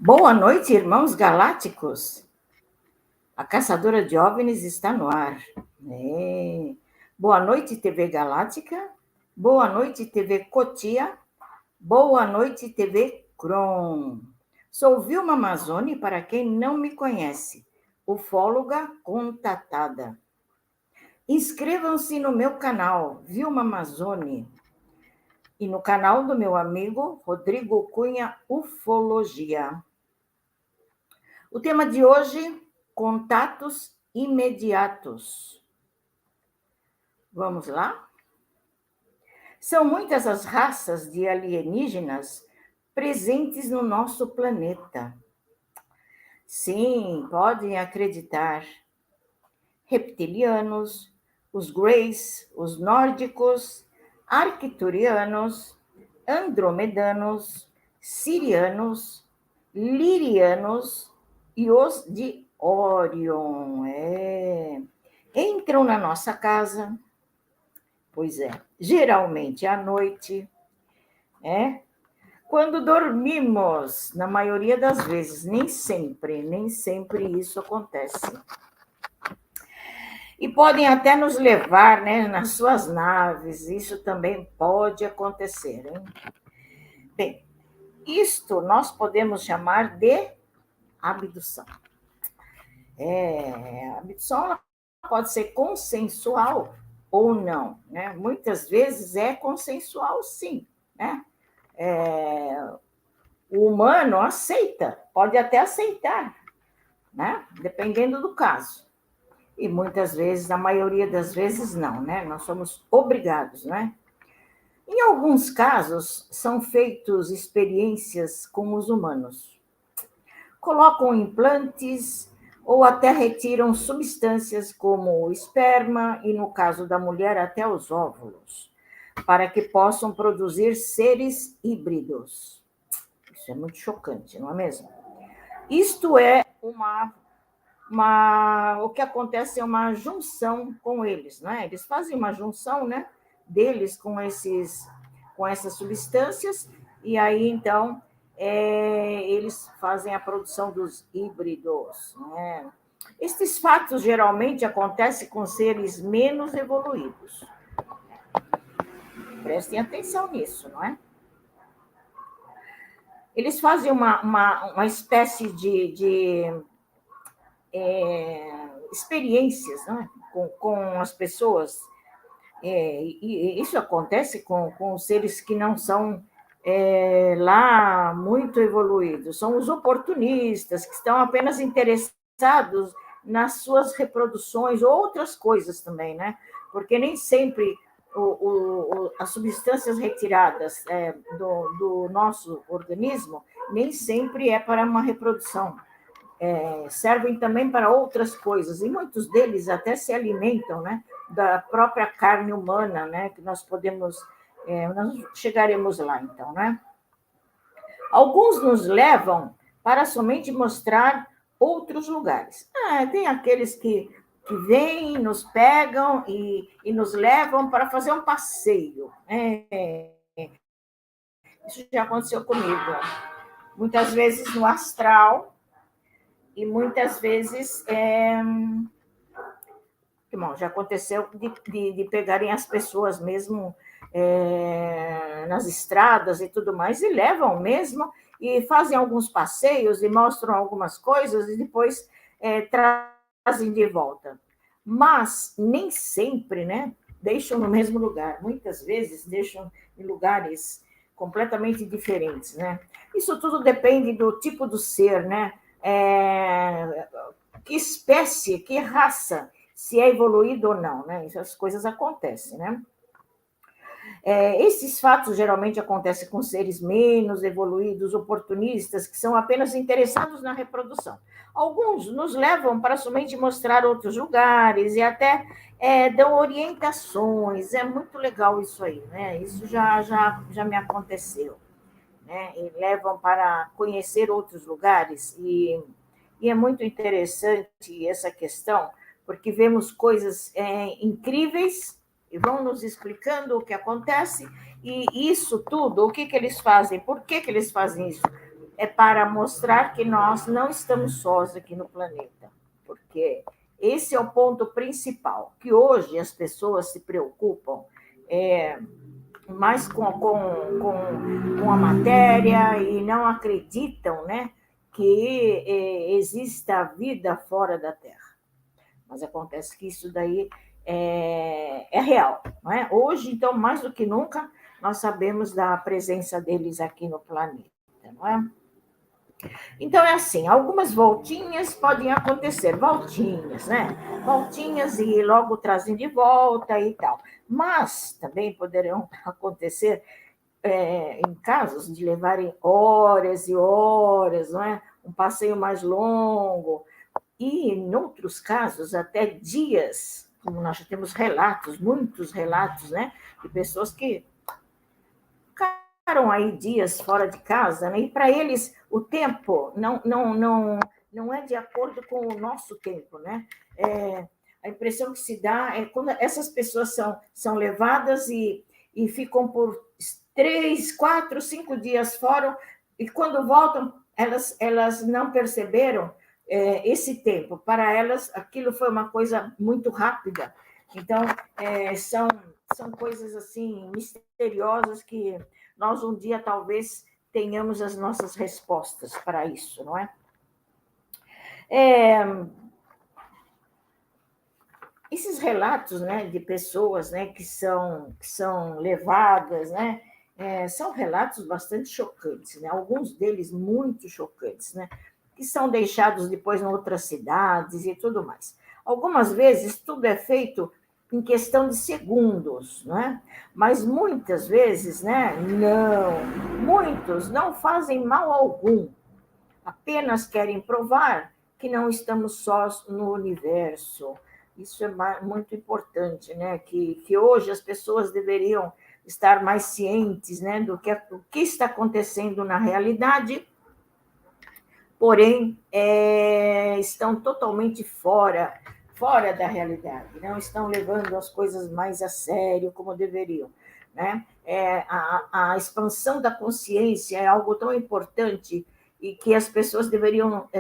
Boa noite, irmãos galácticos. A caçadora de OVNIs está no ar. É. Boa noite, TV Galáctica. Boa noite, TV Cotia. Boa noite, TV Cron. Sou Vilma Amazoni, para quem não me conhece, ufóloga contatada. Inscrevam-se no meu canal, Vilma Amazoni, e no canal do meu amigo Rodrigo Cunha Ufologia. O tema de hoje, contatos imediatos. Vamos lá? São muitas as raças de alienígenas presentes no nosso planeta. Sim, podem acreditar. Reptilianos, os greys, os nórdicos, arcturianos, andromedanos, sirianos, lirianos e os de Orion. Entram na nossa casa, pois é, geralmente à noite, quando dormimos, na maioria das vezes, nem sempre isso acontece. E podem até nos levar, nas suas naves, isso também pode acontecer. Hein? Bem, isto nós podemos chamar de abdução. A abdução pode ser consensual ou não. Né? Muitas vezes é consensual, sim. Né? O humano aceita, pode até aceitar, né? Dependendo do caso. E muitas vezes, a maioria das vezes, não, né? Nós somos obrigados, né? Em alguns casos, são feitas experiências com os humanos. Colocam implantes ou até retiram substâncias como o esperma e, no caso da mulher, até os óvulos, para que possam produzir seres híbridos. Isso é muito chocante, não é mesmo? Isto é o que acontece é uma junção com eles, né? Eles fazem uma junção, né, deles com essas substâncias e aí então eles fazem a produção dos híbridos, né? Estes fatos geralmente acontecem com seres menos evoluídos. Prestem atenção nisso, não é? Eles fazem uma espécie de experiências, né, com as pessoas. E isso acontece com os seres que não são lá muito evoluídos. São os oportunistas, que estão apenas interessados nas suas reproduções, outras coisas também, né? Porque nem sempre as substâncias retiradas do nosso organismo, nem sempre é para uma reprodução. Servem também para outras coisas, e muitos deles até se alimentam, né, da própria carne humana, né, que nós chegaremos lá, então, né? Alguns nos levam para somente mostrar outros lugares. Tem aqueles que vêm, nos pegam e nos levam para fazer um passeio. Isso já aconteceu comigo. Muitas vezes no astral, e muitas vezes bom, já aconteceu de pegarem as pessoas mesmo nas estradas e tudo mais, e levam mesmo, e fazem alguns passeios e mostram algumas coisas, e depois trazem de volta. Mas nem sempre, né, deixam no mesmo lugar. Muitas vezes deixam em lugares completamente diferentes, né? Isso tudo depende do tipo do ser, né? Que espécie, que raça, se é evoluído ou não, né? Essas coisas acontecem, né? Esses fatos geralmente acontecem com seres menos evoluídos, oportunistas, que são apenas interessados na reprodução. Alguns nos levam para somente mostrar outros lugares e até dão orientações. É muito legal isso aí, né? Isso já me aconteceu, né? E levam para conhecer outros lugares e é muito interessante essa questão, porque vemos coisas incríveis e vão nos explicando o que acontece, e isso tudo, o que eles fazem, por que eles fazem isso? é para mostrar que nós não estamos sós aqui no planeta, porque esse é o ponto principal, que hoje as pessoas se preocupam mais com a matéria e não acreditam, né, que exista vida fora da Terra. Mas acontece que isso daí é real. Não é? Hoje, então, mais do que nunca, nós sabemos da presença deles aqui no planeta. Não é? Então, é assim, algumas voltinhas podem acontecer, voltinhas, né? Voltinhas e logo trazem de volta e tal. Mas também poderão acontecer em casos de levarem horas e horas, não é? Um passeio mais longo, e, em outros casos, até dias, como nós já temos relatos, muitos relatos, né, de pessoas que ficaram aí dias fora de casa, né, e para eles o tempo não é de acordo com o nosso tempo, né? A impressão que se dá é quando essas pessoas são levadas e ficam por 3, 4, 5 dias fora, e quando voltam, elas não perceberam esse tempo. Para elas, aquilo foi uma coisa muito rápida. Então, são coisas assim misteriosas que nós um dia talvez tenhamos as nossas respostas para isso, não é? Esses relatos, né, de pessoas, né, que são levadas, né, são relatos bastante chocantes, né? Alguns deles muito chocantes, né? Que são deixados depois em outras cidades e tudo mais. Algumas vezes tudo é feito em questão de segundos, não é? Mas muitas vezes, né, muitos não fazem mal algum, apenas querem provar que não estamos sós no universo. Isso é muito importante, né? Que hoje as pessoas deveriam estar mais cientes, né, do que está acontecendo na realidade, porém estão totalmente fora da realidade, não estão levando as coisas mais a sério como deveriam, né? A expansão da consciência é algo tão importante e que as pessoas deveriam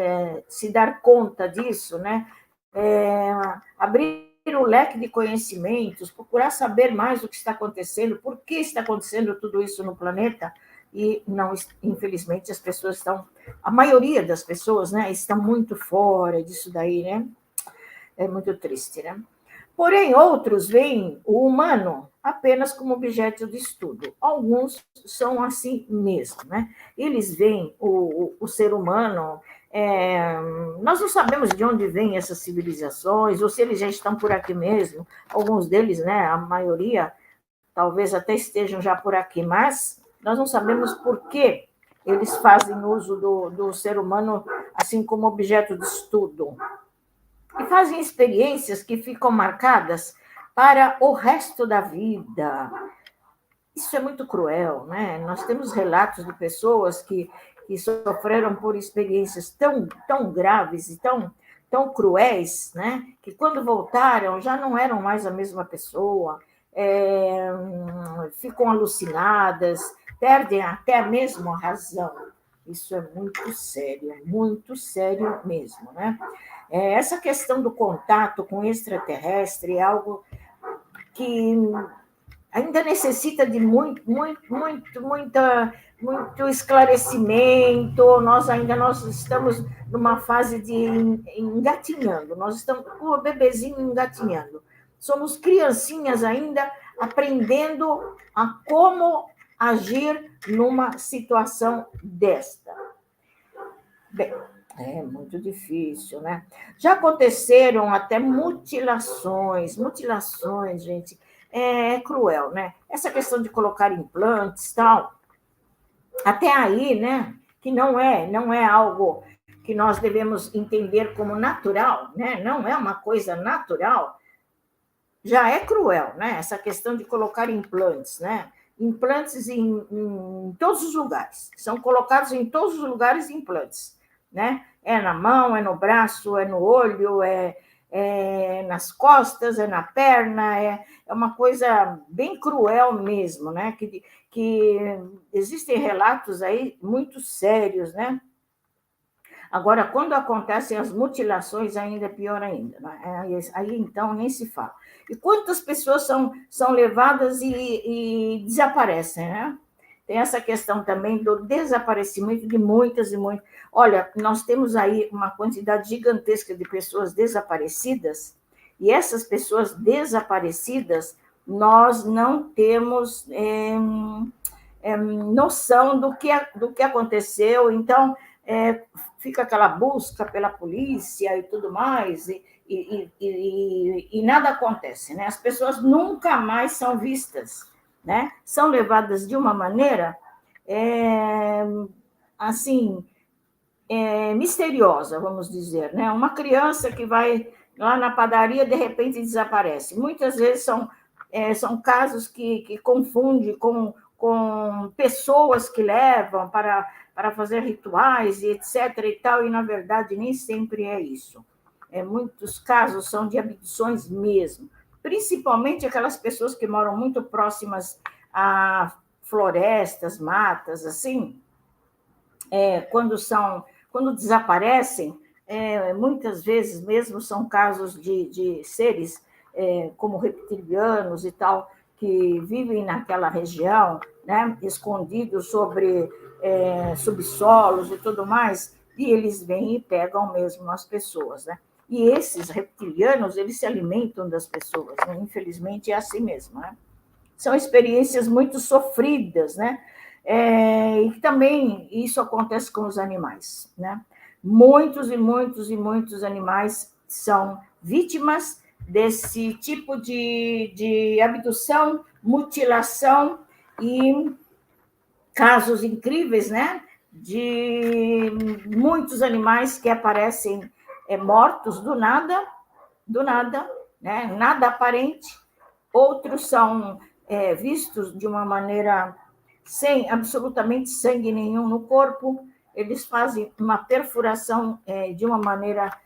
se dar conta disso, né? Abrir o leque de conhecimentos, procurar saber mais o que está acontecendo, por que está acontecendo tudo isso no planeta, e não, infelizmente, as pessoas estão, a maioria das pessoas, né, estão muito fora disso daí, né? É muito triste, né? Porém, outros veem o humano apenas como objeto de estudo. Alguns são assim mesmo, né? Eles veem o ser humano. Nós não sabemos de onde vêm essas civilizações, ou se eles já estão por aqui mesmo. Alguns deles, né? A maioria, talvez até estejam já por aqui, mas nós não sabemos por que eles fazem uso do ser humano assim como objeto de estudo. E fazem experiências que ficam marcadas para o resto da vida. Isso é muito cruel, né? Nós temos relatos de pessoas que sofreram por experiências tão graves e tão cruéis, né? Que quando voltaram já não eram mais a mesma pessoa, ficam alucinadas, perdem até mesmo a razão. Isso é muito sério mesmo, né? Essa questão do contato com o extraterrestre é algo que ainda necessita de muito esclarecimento. Nós estamos numa fase de engatinhando, nós estamos com o bebezinho engatinhando. Somos criancinhas ainda aprendendo a como agir numa situação desta. Bem, é muito difícil, né? Já aconteceram até mutilações, gente, é cruel, né? Essa questão de colocar implantes, tal, até aí, né? Que não é algo que nós devemos entender como natural, né? Não é uma coisa natural. Já é cruel, né? Essa questão de colocar implantes, né? Implantes em todos os lugares. São colocados em todos os lugares implantes, né? É na mão, é no braço, é no olho, é nas costas, é na perna, é uma coisa bem cruel mesmo, né? que existem relatos aí muito sérios, né? Agora, quando acontecem as mutilações, ainda é pior ainda. Né? Aí, então, nem se fala. E quantas pessoas são levadas e desaparecem, né? Tem essa questão também do desaparecimento de muitas e muitas. Olha, nós temos aí uma quantidade gigantesca de pessoas desaparecidas, e essas pessoas desaparecidas, nós não temos noção do que aconteceu. Então, fica aquela busca pela polícia e tudo mais, e nada acontece, né? As pessoas nunca mais são vistas, né? São levadas de uma maneira assim, misteriosa, vamos dizer, né? Uma criança que vai lá na padaria, de repente desaparece. Muitas vezes são casos que confundem com pessoas que levam para fazer rituais e etc. e tal, e na verdade nem sempre é isso. Muitos casos são de abduções mesmo, principalmente aquelas pessoas que moram muito próximas a florestas, matas, assim, quando desaparecem, muitas vezes mesmo são casos de seres como reptilianos e tal, que vivem naquela região, né, escondidos sobre subsolos e tudo mais, e eles vêm e pegam mesmo as pessoas, né? E esses reptilianos, eles se alimentam das pessoas, né? Infelizmente é assim mesmo, né? São experiências muito sofridas, né? E também isso acontece com os animais, né? Muitos e muitos e muitos animais são vítimas desse tipo de abdução, mutilação e casos incríveis, né? De muitos animais que aparecem mortos do nada, né? Nada aparente. Outros são vistos de uma maneira sem absolutamente sangue nenhum no corpo. Eles fazem uma perfuração de uma maneira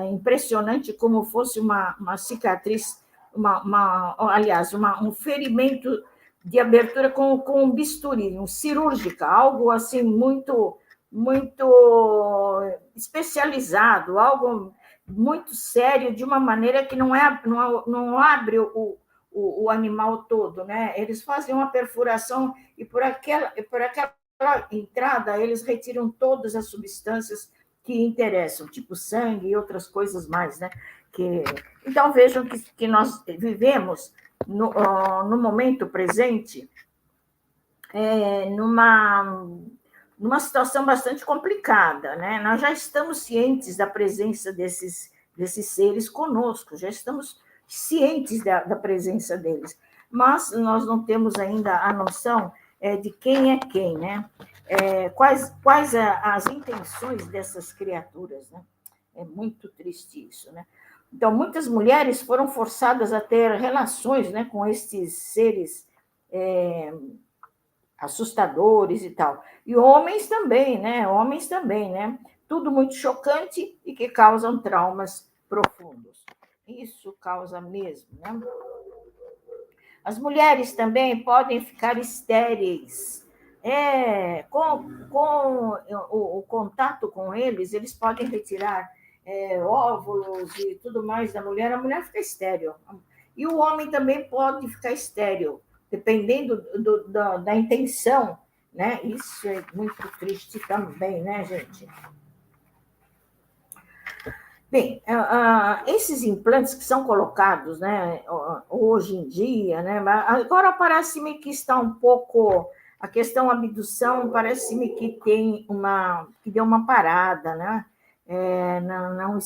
impressionante, como fosse uma cicatriz, aliás, um ferimento de abertura com um bisturi, um cirúrgica, algo assim muito, muito especializado, algo muito sério, de uma maneira que não abre o animal todo, né? Eles fazem uma perfuração e por aquela entrada eles retiram todas as substâncias que interessam, tipo sangue e outras coisas mais, né? Então vejam que nós vivemos no momento presente numa situação bastante complicada, né? Nós já estamos cientes da presença desses seres conosco, já estamos cientes da presença deles, mas nós não temos ainda a noção de quem é quem, né? Quais as intenções dessas criaturas, né? É muito triste isso, né? Então, muitas mulheres foram forçadas a ter relações, né, com esses seres assustadores e tal. E homens também, né? Homens também, né? Tudo muito chocante e que causam traumas profundos. Isso causa mesmo, né? As mulheres também podem ficar estéreis. Com o contato com eles, eles podem retirar óvulos e tudo mais da mulher. A mulher fica estéril. E o homem também pode ficar estéril, dependendo da intenção, né? Isso é muito triste também, né, gente? Bem, esses implantes que são colocados, né, hoje em dia, né, agora parece-me que está um pouco a questão abdução, parece-me que que deu uma parada, né? Não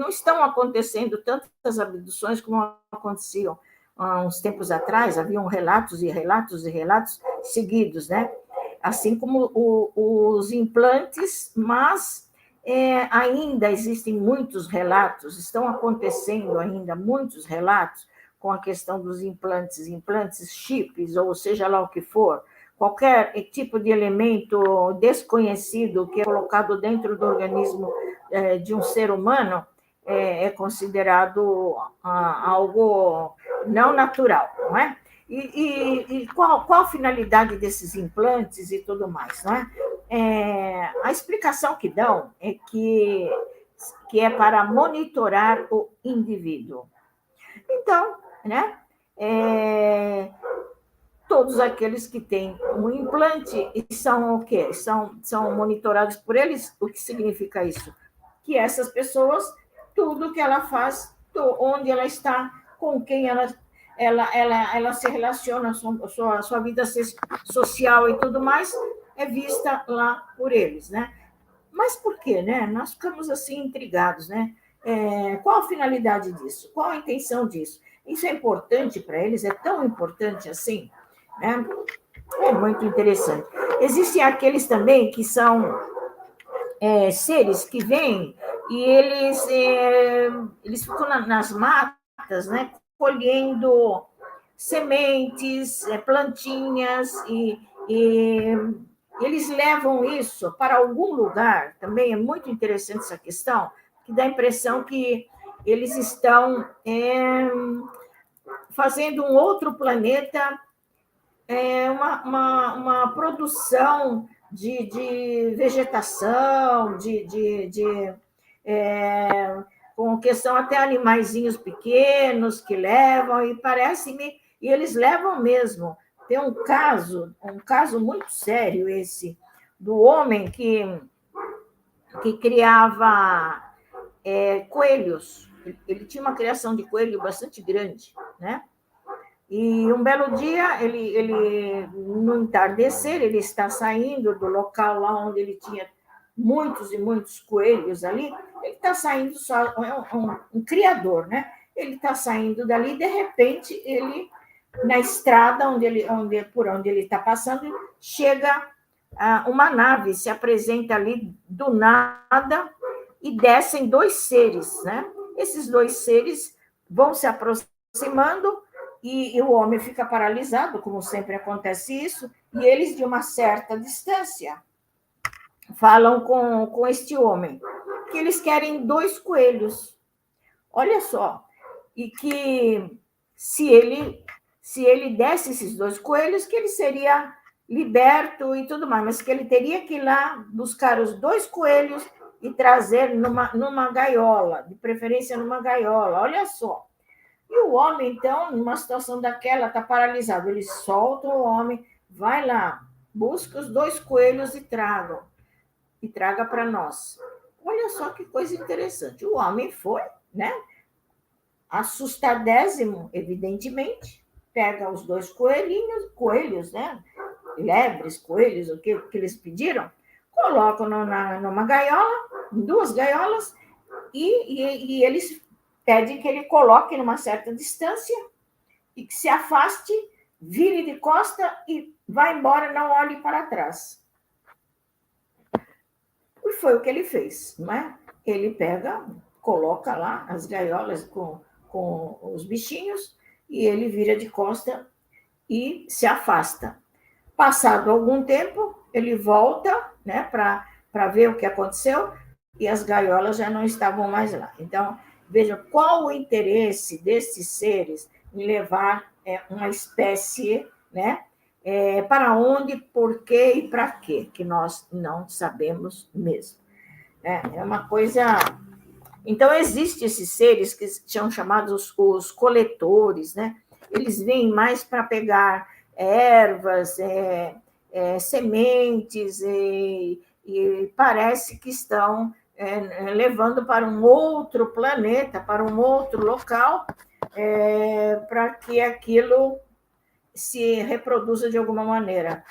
estão acontecendo tantas abduções como aconteciam há uns tempos atrás. Haviam relatos e relatos e relatos seguidos, né? Assim como os implantes, mas ainda existem muitos relatos, estão acontecendo ainda muitos relatos com a questão dos implantes chips, ou seja lá o que for, qualquer tipo de elemento desconhecido que é colocado dentro do organismo de um ser humano é considerado algo não natural, não é? E qual a finalidade desses implantes e tudo mais, não é? A explicação que dão é que é para monitorar o indivíduo. Então, né? Todos aqueles que têm um implante e são o quê? São monitorados por eles. O que significa isso? Que essas pessoas, tudo que ela faz, onde ela está, com quem ela se relaciona, a sua vida social e tudo mais, é vista lá por eles, né? Mas por quê, né? Nós ficamos assim intrigados, né? Qual a finalidade disso? Qual a intenção disso? Isso é importante para eles? É tão importante assim? Né? É muito interessante. Existem aqueles também que são seres que vêm e eles ficam nas matas, né? Colhendo sementes, plantinhas e eles levam isso para algum lugar. Também é muito interessante essa questão, que dá a impressão que eles estão fazendo um outro planeta, uma produção de vegetação, com questão até animaizinhos pequenos que levam, e parece-me, e eles levam mesmo. Tem um caso muito sério esse, do homem que criava coelhos. Ele tinha uma criação de coelho bastante grande, né? E um belo dia, no entardecer, ele está saindo do local lá onde ele tinha muitos e muitos coelhos ali. Ele está saindo só, um criador, né? Ele está saindo dali, e de repente, na estrada por onde ele está passando, chega uma nave, se apresenta ali do nada e descem dois seres, né? Esses dois seres vão se aproximando e o homem fica paralisado, como sempre acontece isso, e eles, de uma certa distância, falam com este homem que eles querem dois coelhos. Olha só, e que se ele desse esses dois coelhos, que ele seria liberto e tudo mais, mas que ele teria que ir lá buscar os dois coelhos e trazer numa gaiola, de preferência numa gaiola. Olha só. E o homem, então, numa situação daquela, está paralisado. Eles soltam o homem, vai lá, busca os dois coelhos e traga para nós. Olha só que coisa interessante. O homem foi, né? Assustadésimo, evidentemente, pega os dois coelhos, né? Lebres, coelhos, o que eles pediram, colocam numa gaiola, em duas gaiolas, e eles pedem que ele coloque numa certa distância e que se afaste, vire de costa e vá embora, não olhe para trás. E foi o que ele fez, não é? Ele pega, coloca lá as gaiolas com os bichinhos e ele vira de costa e se afasta. Passado algum tempo, ele volta, né, para ver o que aconteceu e as gaiolas já não estavam mais lá. Então, veja qual o interesse desses seres em levar uma espécie, né, para onde, por quê e para quê, que nós não sabemos mesmo. É uma coisa. Então, existem esses seres que são chamados os coletores, né? Eles vêm mais para pegar ervas, sementes, e parece que estão levando para um outro planeta, para um outro local, para que aquilo se reproduza de alguma maneira.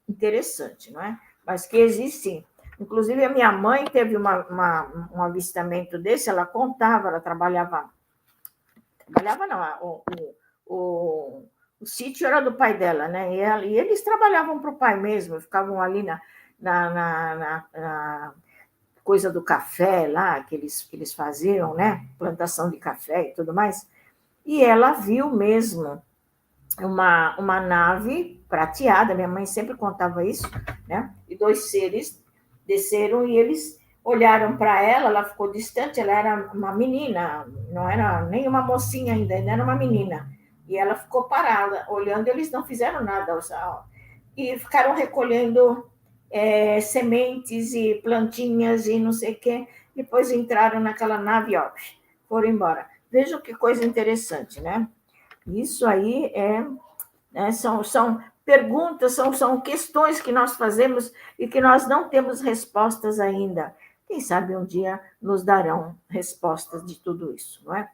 Interessante, não é? Mas que existe. Inclusive, a minha mãe teve um avistamento desse, ela contava, ela trabalhava não, o sítio era do pai dela, né? E eles trabalhavam para o pai mesmo, ficavam ali na coisa do café lá, que eles faziam, né? Plantação de café e tudo mais. E ela viu mesmo uma nave prateada, minha mãe sempre contava isso, né? E dois seres desceram e eles olharam para ela ficou distante, ela era uma menina, não era nem uma mocinha ainda era uma menina. E ela ficou parada, olhando, eles não fizeram nada. E ficaram recolhendo sementes e plantinhas e não sei o quê. Depois entraram naquela nave, ó, foram embora. Vejam que coisa interessante, né? Isso aí são perguntas, são questões que nós fazemos e que nós não temos respostas ainda. Quem sabe um dia nos darão respostas de tudo isso, não é?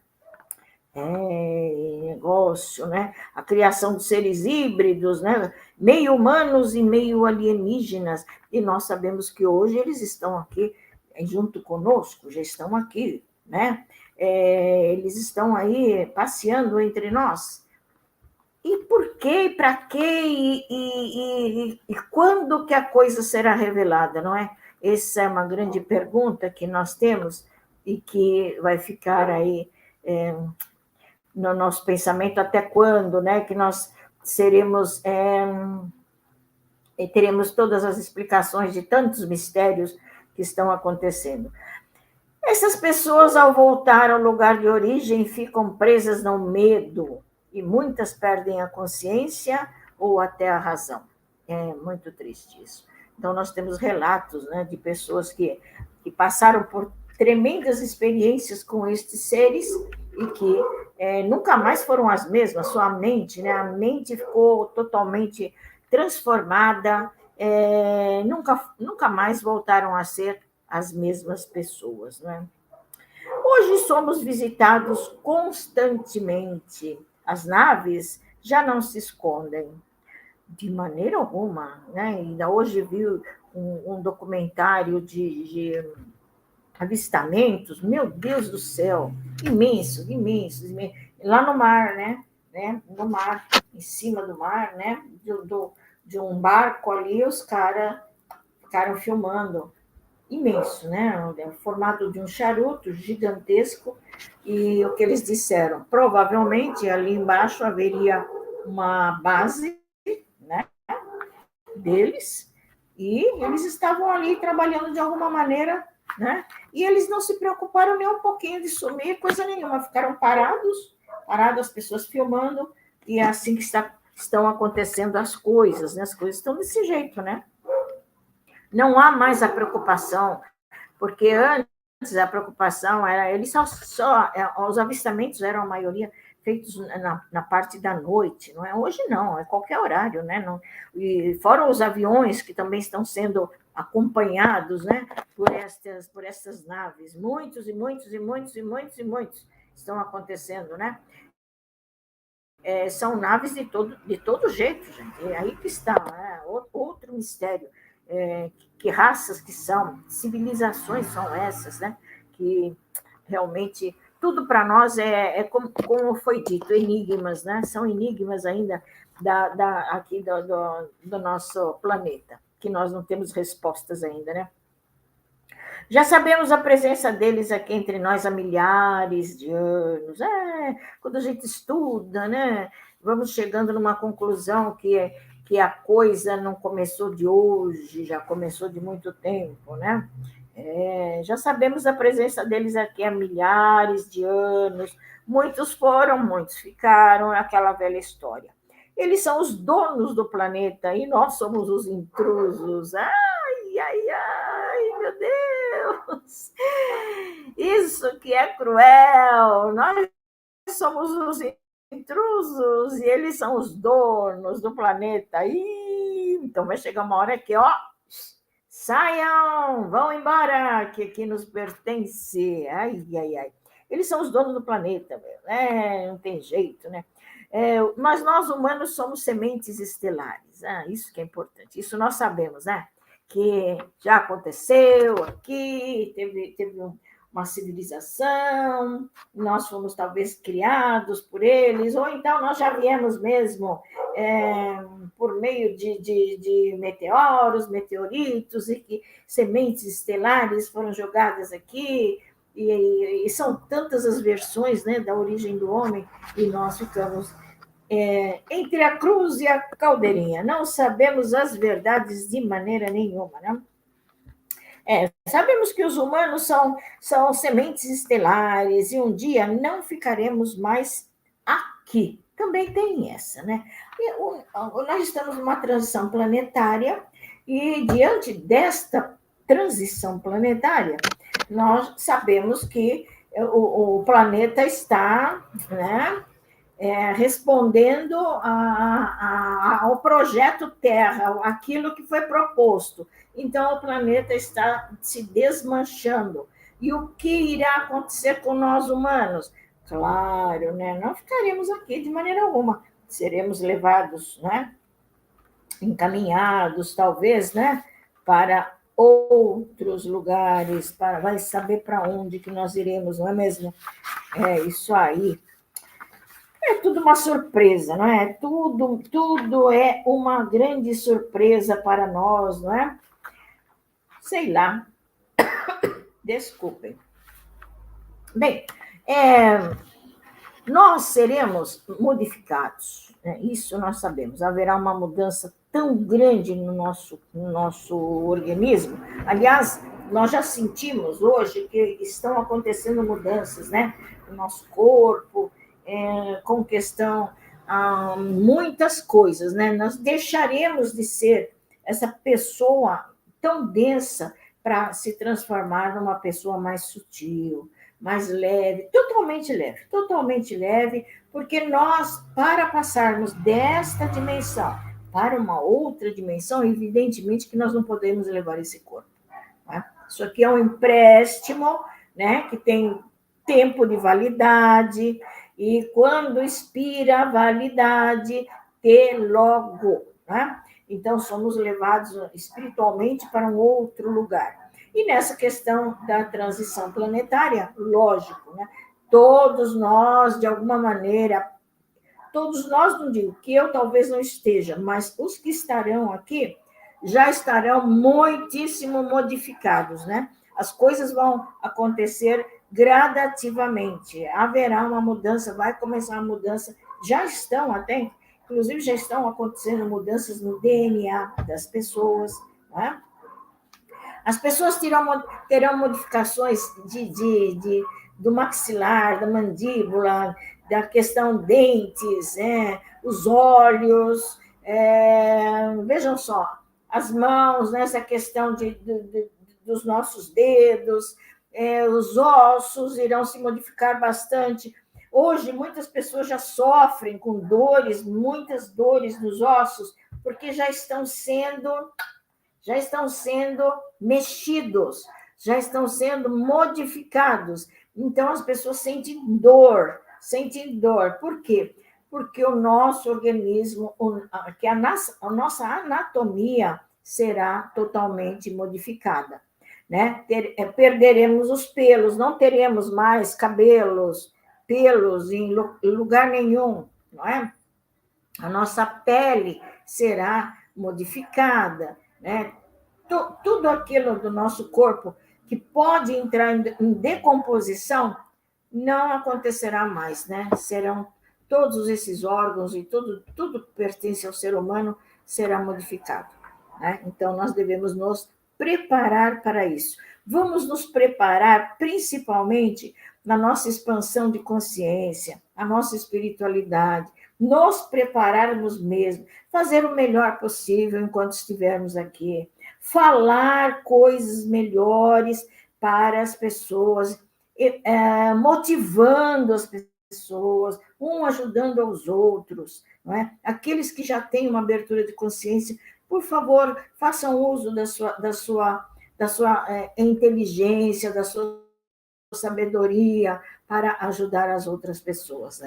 Negócio, né? A criação de seres híbridos, né? Meio humanos e meio alienígenas. E nós sabemos que hoje eles estão aqui junto conosco, já estão aqui, né? Eles estão aí passeando entre nós. E por quê, para quê e quando que a coisa será revelada, não é? Essa é uma grande pergunta que nós temos e que vai ficar aí no nosso pensamento até quando, né? Que nós seremos e teremos todas as explicações de tantos mistérios que estão acontecendo. Essas pessoas, ao voltar ao lugar de origem, ficam presas no medo e muitas perdem a consciência ou até a razão. É muito triste isso. Então, nós temos relatos, né, de pessoas que passaram por tremendas experiências com estes seres e que nunca mais foram as mesmas. Sua mente, né, a mente ficou totalmente transformada, nunca mais voltaram a ser as mesmas pessoas, né? Hoje somos visitados constantemente. As naves já não se escondem de maneira alguma, né? Ainda hoje vi um documentário de avistamentos, meu Deus do céu, imensos, imensos, imensos, lá no mar, né? No mar, em cima do mar, né? De um barco ali, os caras ficaram filmando imenso, né? Formado de um charuto gigantesco, e o que eles disseram, provavelmente ali embaixo haveria uma base, né, deles, e eles estavam ali trabalhando de alguma maneira, né? E eles não se preocuparam nem um pouquinho de sumir, coisa nenhuma, ficaram parados, as pessoas filmando, e é assim que estão acontecendo as coisas, né? As coisas estão desse jeito, né? Não há mais a preocupação, porque antes a preocupação era, eles os avistamentos eram a maioria feitos na parte da noite, não é? Hoje não, é qualquer horário, né? Não, e fora os aviões que também estão sendo acompanhados, né? Por estas naves, muitos e muitos e muitos e muitos e muitos estão acontecendo, né? São naves de todo jeito, gente. É aí que está, né? Outro mistério. Que raças que são, civilizações são essas, né? Que realmente tudo para nós como foi dito, enigmas, né? São enigmas ainda aqui do nosso planeta, que nós não temos respostas ainda, né? Já sabemos a presença deles aqui entre nós há milhares de anos. Quando a gente estuda, né, vamos chegando numa conclusão que a coisa não começou de hoje, já começou de muito tempo, né? Já sabemos a presença deles aqui há milhares de anos. Muitos foram, muitos ficaram, aquela velha história. Eles são os donos do planeta e nós somos os intrusos. Ai, ai, ai, meu Deus! Isso que é cruel! Nós somos os intrusos e eles são os donos do planeta. Então vai chegar uma hora que, ó, saiam, vão embora, que aqui nos pertence. Ai, ai, ai. Eles são os donos do planeta, né? Não tem jeito, né? Mas nós humanos somos sementes estelares. Isso que é importante. Isso nós sabemos, né? Que já aconteceu aqui, teve uma civilização, nós fomos talvez criados por eles, ou então nós já viemos mesmo por meio de meteoros, meteoritos, e que sementes estelares foram jogadas aqui, e são tantas as versões, né, da origem do homem, e nós ficamos entre a cruz e a caldeirinha. Não sabemos as verdades de maneira nenhuma, né? Sabemos que os humanos são sementes estelares e um dia não ficaremos mais aqui. também tem essa, né? Nós estamos numa transição planetária e, diante desta transição planetária, nós sabemos que o planeta está, né, respondendo ao projeto Terra, aquilo que foi proposto. Então, o planeta está se desmanchando. E o que irá acontecer com nós humanos? Claro, né? Não ficaremos aqui de maneira alguma. Seremos levados, né? Encaminhados, talvez, né? Para outros lugares, vai saber para onde que nós iremos, não é mesmo? É isso aí. É tudo uma surpresa, não é? Tudo é uma grande surpresa para nós, não é? Sei lá. Desculpem. Bem, nós seremos modificados, né? Isso nós sabemos. Haverá uma mudança tão grande no nosso organismo. Aliás, nós já sentimos hoje que estão acontecendo mudanças, né? No nosso corpo, com questão a muitas coisas, né? Nós deixaremos de ser essa pessoa tão densa para se transformar numa pessoa mais sutil, mais leve, totalmente leve, porque nós, para passarmos desta dimensão para uma outra dimensão, evidentemente que nós não podemos levar esse corpo. Né? Isso aqui é um empréstimo, né, que tem tempo de validade, e quando expira a validade, logo. Né? Então, somos levados espiritualmente para um outro lugar. E nessa questão da transição planetária, lógico, né? Todos nós, de alguma maneira, todos nós, não digo que eu talvez não esteja, mas os que estarão aqui já estarão muitíssimo modificados, né? As coisas vão acontecer gradativamente, haverá uma mudança, vai começar a mudança, já estão até, inclusive já estão acontecendo mudanças no DNA das pessoas, né? As pessoas terão modificações do maxilar, da mandíbula, da questão dentes, os olhos, vejam só, as mãos, essa questão dos nossos dedos, os ossos irão se modificar bastante. Hoje, muitas pessoas já sofrem com dores, muitas dores nos ossos, porque já estão sendo mexidos, já estão sendo modificados. Então, as pessoas sentem dor. Por quê? Porque o nosso organismo, que a nossa anatomia será totalmente modificada. Né? Perderemos os pelos, não teremos mais pelos em lugar nenhum, não é? A nossa pele será modificada, né? Tudo aquilo do nosso corpo que pode entrar em decomposição não acontecerá mais, né? Serão todos esses órgãos e tudo que pertence ao ser humano será modificado, né? Então, nós devemos nos preparar para isso. Vamos nos preparar principalmente na nossa expansão de consciência, a nossa espiritualidade, nos prepararmos mesmo, fazer o melhor possível enquanto estivermos aqui, falar coisas melhores para as pessoas, motivando as pessoas, ajudando aos outros, não é? Aqueles que já têm uma abertura de consciência, por favor, façam uso da sua inteligência, da sua sabedoria para ajudar as outras pessoas.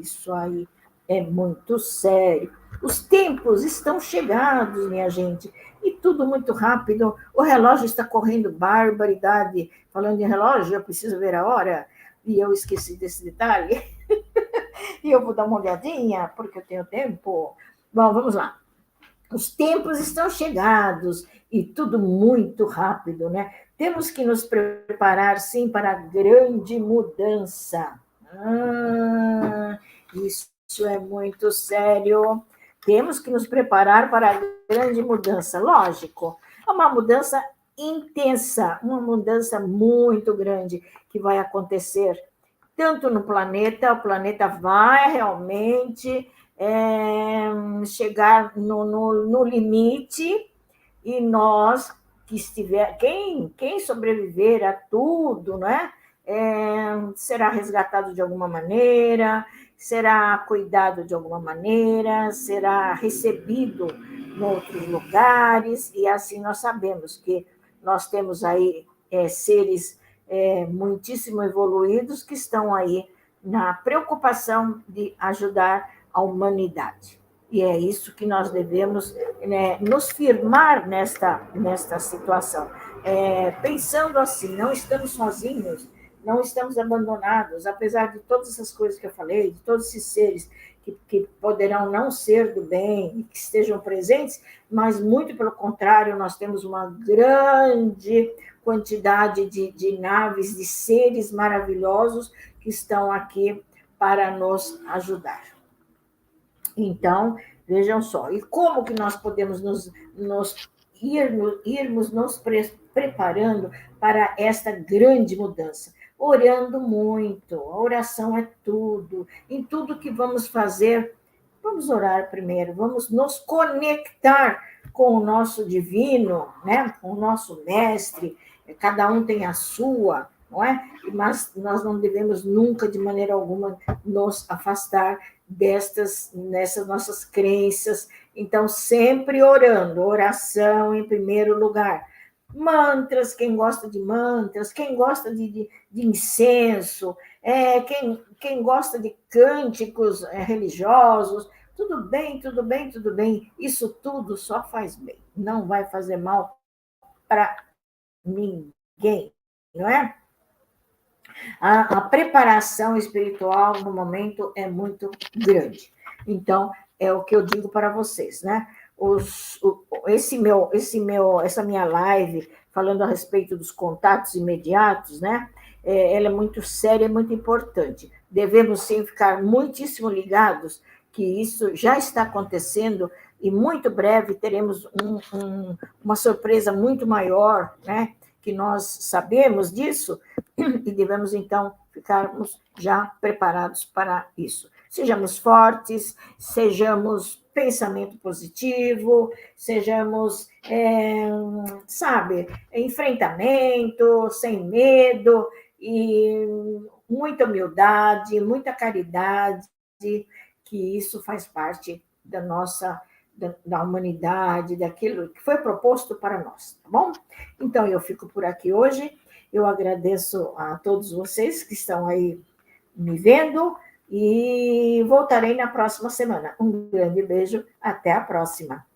Isso aí é muito sério. Os tempos estão chegados, minha gente, e tudo muito rápido. O relógio está correndo barbaridade. Falando em relógio, eu preciso ver a hora, e eu esqueci desse detalhe. E eu vou dar uma olhadinha, porque eu tenho tempo. Bom, vamos lá. Os tempos estão chegados e tudo muito rápido, né? Temos que nos preparar, sim, para a grande mudança. Isso é muito sério. Temos que nos preparar para a grande mudança. Lógico, é uma mudança intensa, uma mudança muito grande que vai acontecer tanto no planeta, o planeta vai realmente chegar no limite, e nós que estiver, quem sobreviver a tudo, né, será resgatado de alguma maneira, será cuidado de alguma maneira, será recebido em outros lugares, e assim nós sabemos que nós temos aí seres muitíssimo evoluídos que estão aí na preocupação de ajudar a humanidade. E é isso que nós devemos, né, nos firmar nesta situação. Pensando assim, não estamos sozinhos, não estamos abandonados, apesar de todas essas coisas que eu falei, de todos esses seres que poderão não ser do bem e que estejam presentes, mas muito pelo contrário, nós temos uma grande quantidade de naves, de seres maravilhosos que estão aqui para nos ajudar. Então, vejam só, e como que nós podemos irmos nos preparando para esta grande mudança? Orando muito, a oração é tudo. Em tudo que vamos fazer, vamos orar primeiro, vamos nos conectar com o nosso divino, né? Com o nosso mestre, cada um tem a sua, não é? Mas nós não devemos nunca, de maneira alguma, nos afastar nessas nossas crenças. Então, sempre orando, oração em primeiro lugar. Mantras, quem gosta de mantras, quem gosta de incenso, quem gosta de cânticos religiosos, tudo bem, tudo bem, tudo bem. Isso tudo só faz bem, não vai fazer mal para ninguém, não é? A preparação espiritual no momento é muito grande. Então, é o que eu digo para vocês, né? Essa minha live falando a respeito dos contatos imediatos, né? Ela é muito séria e muito importante. Devemos sim ficar muitíssimo ligados que isso já está acontecendo e muito breve teremos uma surpresa muito maior, né? Que nós sabemos disso, e devemos, então, ficarmos já preparados para isso. Sejamos fortes, sejamos pensamento positivo, sejamos, enfrentamento, sem medo, e muita humildade, muita caridade, que isso faz parte da nossa da humanidade, daquilo que foi proposto para nós, tá bom? Então, eu fico por aqui hoje. Eu agradeço a todos vocês que estão aí me vendo e voltarei na próxima semana. Um grande beijo, até a próxima.